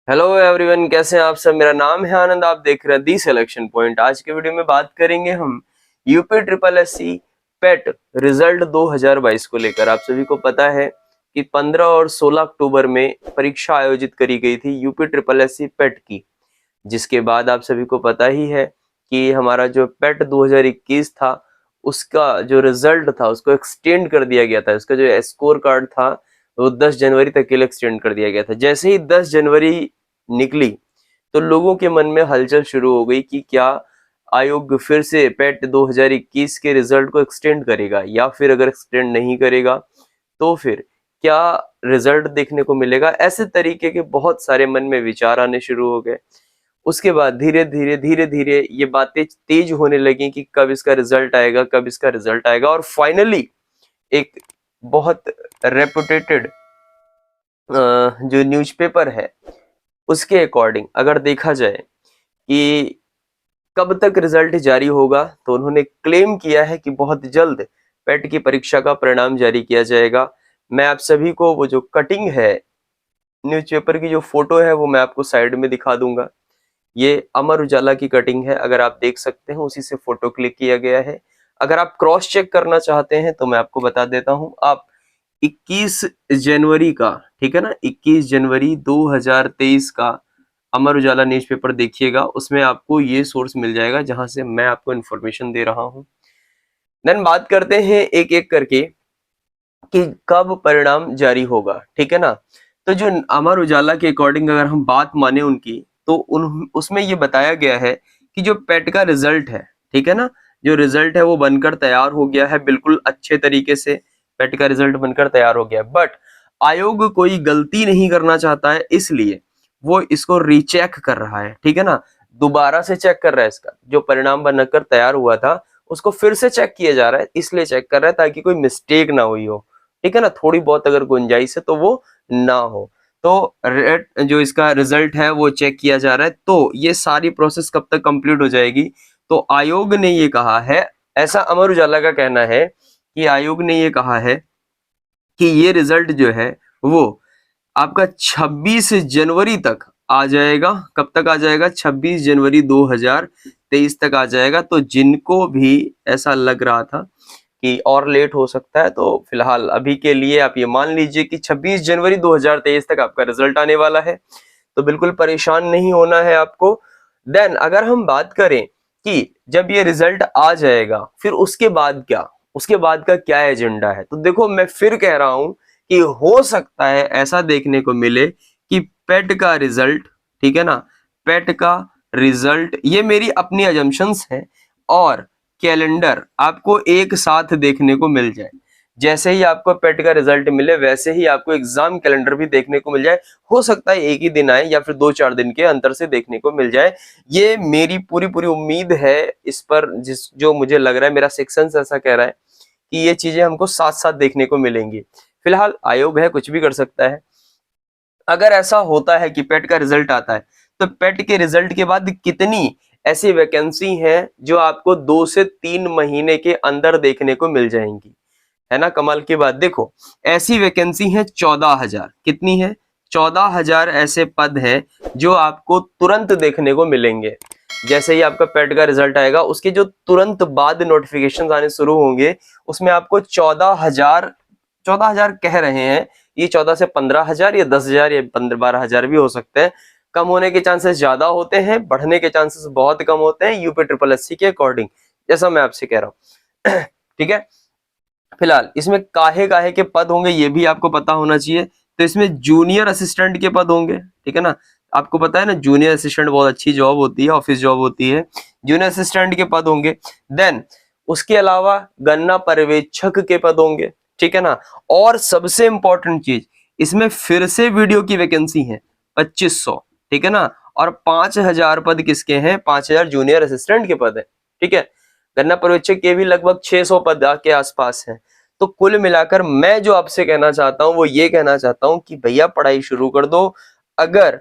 Hello everyone, कैसे हैं आप सब। मेरा नाम है आनंद, आप देख रहे हैं दी सिलेक्शन पॉइंट। आज के वीडियो में बात करेंगे हम यूपी ट्रिपल एससी पेट रिजल्ट 2022 को लेकर। आप सभी को पता है कि 15 और 16 अक्टूबर में परीक्षा आयोजित करी गई थी यूपी ट्रिपल एससी पेट की, जिसके बाद आप सभी को पता ही है कि हमारा जो पेट 2021 था उसका जो रिजल्ट था उसको एक्सटेंड कर दिया गया था। उसका जो स्कोर कार्ड था वो 10 जनवरी तक के लिए एक्सटेंड कर दिया गया था। जैसे ही 10 जनवरी निकली तो लोगों के मन में हलचल शुरू हो गई कि क्या आयोग फिर से पेट 2021 के रिजल्ट को एक्सटेंड करेगा, या फिर अगर एक्सटेंड नहीं करेगा तो फिर क्या रिजल्ट देखने को मिलेगा। ऐसे तरीके के बहुत सारे मन में विचार आने शुरू हो गए। उसके बाद धीरे धीरे ये बातें तेज होने लगी कि कब इसका रिजल्ट आएगा, कब इसका रिजल्ट आएगा। और फाइनली एक बहुत रेपुटेटेड जो न्यूज़पेपर है उसके अकॉर्डिंग अगर देखा जाए कि कब तक रिजल्ट जारी होगा, तो उन्होंने क्लेम किया है कि बहुत जल्द पेट की परीक्षा का परिणाम जारी किया जाएगा। मैं आप सभी को वो जो कटिंग है न्यूज़पेपर की, जो फोटो है वो मैं आपको साइड में दिखा दूंगा। ये अमर उजाला की कटिंग है, अगर आप देख सकते हैं उसी से फोटो क्लिक किया गया है। अगर आप क्रॉस चेक करना चाहते हैं तो मैं आपको बता देता हूं, आप 21 जनवरी का, ठीक है ना, 21 जनवरी 2023 का अमर उजाला न्यूज़पेपर देखिएगा, उसमें आपको ये सोर्स मिल जाएगा जहां से मैं आपको इन्फॉर्मेशन दे रहा हूं। देन बात करते हैं एक एक करके कि कब परिणाम जारी होगा, ठीक है ना। तो जो अमर उजाला के अकॉर्डिंग अगर हम बात माने उनकी, तो उसमें ये बताया गया है कि जो पेट का रिजल्ट है, ठीक है ना, जो रिजल्ट है वो बनकर तैयार हो गया है, बिल्कुल अच्छे तरीके से पेट का रिजल्ट बनकर तैयार हो गया है। बट आयोग कोई गलती नहीं करना चाहता है, इसलिए वो इसको रीचेक कर रहा है, ठीक है ना। दोबारा से चेक कर रहा है, इसका जो परिणाम बनकर तैयार हुआ था उसको फिर से चेक किया जा रहा है। इसलिए चेक कर रहा है ताकि कोई मिस्टेक ना हुई हो, ठीक है ना, थोड़ी बहुत अगर गुंजाइश है तो वो ना हो। तो जो इसका रिजल्ट है वो चेक किया जा रहा है। तो ये सारी प्रोसेस कब तक कंप्लीट हो जाएगी, तो आयोग ने ये कहा है, ऐसा अमर उजाला का कहना है कि आयोग ने ये कहा है कि ये रिजल्ट जो है वो आपका 26 जनवरी तक आ जाएगा। कब तक आ जाएगा? 26 जनवरी 2023 तक आ जाएगा। तो जिनको भी ऐसा लग रहा था कि और लेट हो सकता है, तो फिलहाल अभी के लिए आप ये मान लीजिए कि 26 जनवरी 2023 तक आपका रिजल्ट आने वाला है। तो बिल्कुल परेशान नहीं होना है आपको। देन अगर हम बात करें कि जब ये रिजल्ट आ जाएगा फिर उसके बाद क्या, उसके बाद का क्या एजेंडा है, तो देखो मैं फिर कह रहा हूं कि हो सकता है ऐसा देखने को मिले कि पेट का रिजल्ट, ठीक है ना, पेट का रिजल्ट, ये मेरी अपनी अजम्पशंस है, और कैलेंडर आपको एक साथ देखने को मिल जाए। जैसे ही आपको पेट का रिजल्ट मिले वैसे ही आपको एग्जाम कैलेंडर भी देखने को मिल जाए। हो सकता है एक ही दिन आए या फिर 2-4 दिन के अंतर से देखने को मिल जाए। ये मेरी पूरी पूरी उम्मीद है इस पर, जो मुझे लग रहा है, मेरा सेक्शन ऐसा कह रहा है कि ये चीजें हमको साथ साथ देखने को मिलेंगी। फिलहाल आयोग है, कुछ भी कर सकता है। अगर ऐसा होता है कि पेट का रिजल्ट आता है, तो पेट के रिजल्ट के बाद कितनी ऐसी वैकेंसी हैं जो आपको 2 से 3 महीने के अंदर देखने को मिल जाएंगी, है ना। कमाल की बात, देखो ऐसी वैकेंसी है 14,000। कितनी है? 14,000 ऐसे पद हैं जो आपको तुरंत देखने को मिलेंगे। जैसे ही आपका पेट का रिजल्ट आएगा उसके जो तुरंत बाद नोटिफिकेशन आने शुरू होंगे, उसमें आपको 14,000 कह रहे हैं, ये 14 से 15,000 या 10,000 या 12,000 भी हो सकते हैं। कम होने के चांसेस ज्यादा होते हैं, बढ़ने के चांसेस बहुत कम होते हैं यूपी ट्रिपल एससी के अकॉर्डिंग, जैसा मैं आपसे कह रहा हूँ। ठीक है, फिलहाल इसमें काहे काहे के पद होंगे ये भी आपको पता होना चाहिए। तो इसमें जूनियर असिस्टेंट के पद होंगे, ठीक है ना। आपको पता है ना, जूनियर असिस्टेंट बहुत अच्छी जॉब होती है, ऑफिस जॉब होती है। जूनियर असिस्टेंट के पद होंगे। देन उसके अलावा गन्ना पर्यवेक्षक के पद होंगे, ठीक है ना। और सबसे इंपॉर्टेंट चीज, इसमें फिर से वीडियो की वैकेंसी है 2500, ठीक है ना। और 5,000 पद किसके हैं? 5,000 जूनियर असिस्टेंट के पद है, ठीक है। गन्ना पर्यवेक्षक के भी लगभग 600 पद के आसपास हैं। तो कुल मिलाकर मैं जो आपसे कहना चाहता हूं वो ये कहना चाहता हूं कि भैया पढ़ाई शुरू कर दो। अगर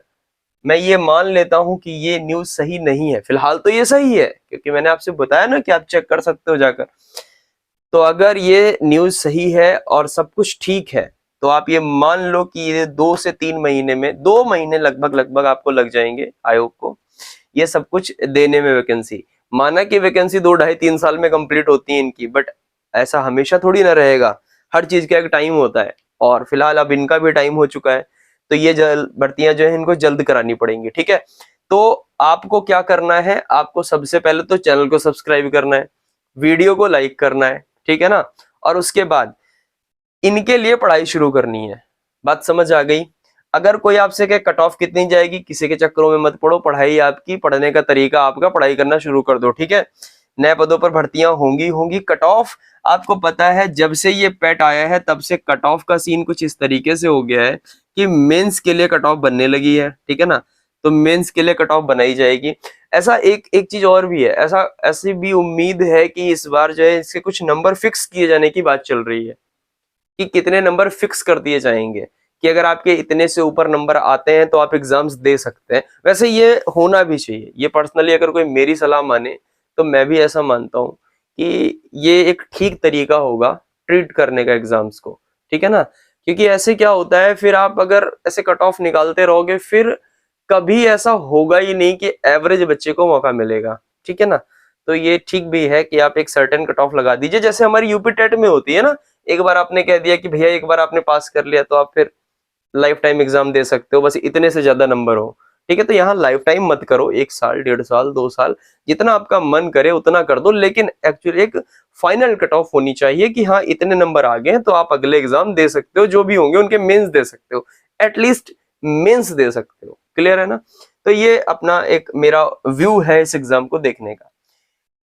मैं ये मान लेता हूं कि ये न्यूज सही नहीं है, फिलहाल तो ये सही है क्योंकि मैंने आपसे बताया ना कि आप चेक कर सकते हो जाकर। तो अगर ये न्यूज सही है और सब कुछ ठीक है, तो आप ये मान लो कि ये 2 से 3 महीने में, 2 महीने लगभग आपको लग जाएंगे आयोग को ये सब कुछ देने में वैकेंसी। माना कि वैकेंसी 2 ढाई 3 साल में कंप्लीट होती है इनकी, बट ऐसा हमेशा थोड़ी ना रहेगा, हर चीज का एक टाइम होता है। और फिलहाल अब इनका भी टाइम हो चुका है, तो ये भर्तियां जो है इनको जल्द करानी पड़ेंगी, ठीक है। तो आपको क्या करना है, आपको सबसे पहले तो चैनल को सब्सक्राइब करना है, वीडियो को लाइक करना है, ठीक है ना। और उसके बाद इनके लिए पढ़ाई शुरू करनी है। बात समझ आ गई। अगर कोई आपसे कहे कट ऑफ कितनी जाएगी, किसी के चक्करों में मत पड़ो, पढ़ाई आपकी, पढ़ने का तरीका आपका, पढ़ाई करना शुरू कर दो, ठीक है। नए पदों पर भर्तियां होंगी। कट ऑफ आपको पता है, जब से ये पेट आया है तब से कट ऑफ का सीन कुछ इस तरीके से हो गया है कि मेंस के लिए कट ऑफ बनने लगी है, ठीक है ना। तो मेंस के लिए कट ऑफ बनाई जाएगी। ऐसा एक चीज और भी है, ऐसी भी उम्मीद है कि इस बार जो है इसके कुछ नंबर फिक्स किए जाने की बात चल रही है कि कितने नंबर फिक्स कर दिए जाएंगे कि अगर आपके इतने से ऊपर नंबर आते हैं तो आप एग्जाम्स दे सकते हैं। वैसे ये होना भी चाहिए, ये पर्सनली अगर कोई मेरी सलाह माने तो मैं भी ऐसा मानता हूँ कि ये एक ठीक तरीका होगा ट्रीट करने का एग्जाम्स को, ठीक है ना। क्योंकि ऐसे क्या होता है, फिर आप अगर ऐसे कट ऑफ निकालते रहोगे फिर कभी ऐसा होगा ही नहीं कि एवरेज बच्चे को मौका मिलेगा, ठीक है ना। तो ये ठीक भी है कि आप एक सर्टेन कट ऑफ लगा दीजिए, जैसे हमारी यूपी टेट में होती है ना। एक बार आपने कह दिया कि भैया एक बार आपने पास कर लिया तो आप फिर लाइफ टाइम एग्जाम दे सकते हो, बस इतने से ज्यादा नंबर हो, ठीक है। तो यहाँ लाइफ टाइम मत करो, 1 साल 1.5 साल 2 साल जितना आपका मन करे उतना कर दो, लेकिन एक्चुअली एक फाइनल कट ऑफ होनी चाहिए कि हाँ इतने नंबर आ गए तो आप अगले एग्जाम दे सकते हो, जो भी होंगे उनके मेंस दे सकते हो, एटलीस्ट मेंस दे सकते हो। क्लियर है ना। तो ये अपना एक मेरा व्यू है इस एग्जाम को देखने का।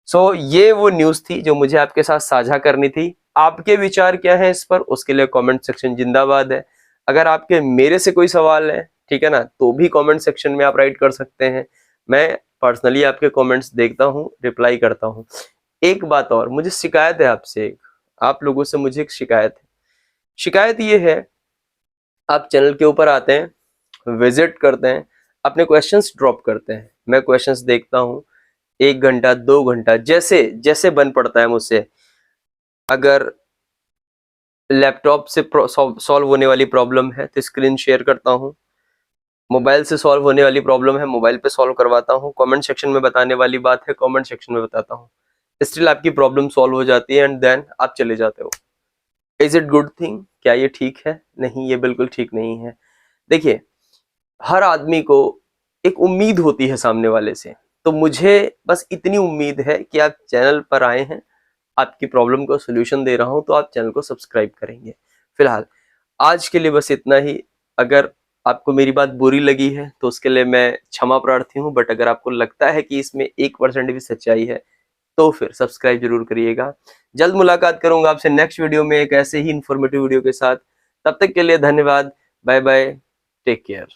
सो ये वो न्यूज थी जो मुझे आपके साथ साझा करनी थी। आपके विचार क्या है इस पर, उसके लिए कमेंट सेक्शन जिंदाबाद है। अगर आपके मेरे से कोई सवाल है, ठीक है ना, तो भी कमेंट सेक्शन में आप राइट कर सकते हैं। मैं पर्सनली आपके कमेंट्स देखता हूँ, रिप्लाई करता हूँ। एक बात और, मुझे शिकायत है आपसे, आप लोगों से मुझे एक शिकायत है। शिकायत ये है, आप चैनल के ऊपर आते हैं, विजिट करते हैं, अपने क्वेश्चंस ड्रॉप करते हैं, मैं क्वेश्चंस देखता हूँ 1 घंटा 2 घंटा जैसे जैसे बन पड़ता है मुझसे। अगर लैपटॉप से सॉल्व होने वाली प्रॉब्लम है तो स्क्रीन शेयर करता हूँ, मोबाइल से सॉल्व होने वाली प्रॉब्लम है मोबाइल पे सॉल्व करवाता हूँ, कमेंट सेक्शन में बताने वाली बात है कमेंट सेक्शन में बताता हूँ, स्टिल आपकी प्रॉब्लम सॉल्व हो जाती है एंड देन आप चले जाते हो। Is it good thing? क्या ये ठीक है? नहीं, ये बिल्कुल ठीक नहीं है। देखिए, हर आदमी को एक उम्मीद होती है सामने वाले से, तो मुझे बस इतनी उम्मीद है कि आप चैनल पर आए हैं, आपकी प्रॉब्लम को सोल्यूशन दे रहा हूं, तो आप चैनल को सब्सक्राइब करेंगे। फिलहाल आज के लिए बस इतना ही। अगर आपको मेरी बात बुरी लगी है तो उसके लिए मैं क्षमा प्रार्थी हूं, बट अगर आपको लगता है कि इसमें 1% भी सच्चाई है तो फिर सब्सक्राइब जरूर करिएगा। जल्द मुलाकात करूंगा आपसे नेक्स्ट वीडियो में एक ऐसे ही इंफॉर्मेटिव वीडियो के साथ। तब तक के लिए धन्यवाद, बाय बाय, टेक केयर।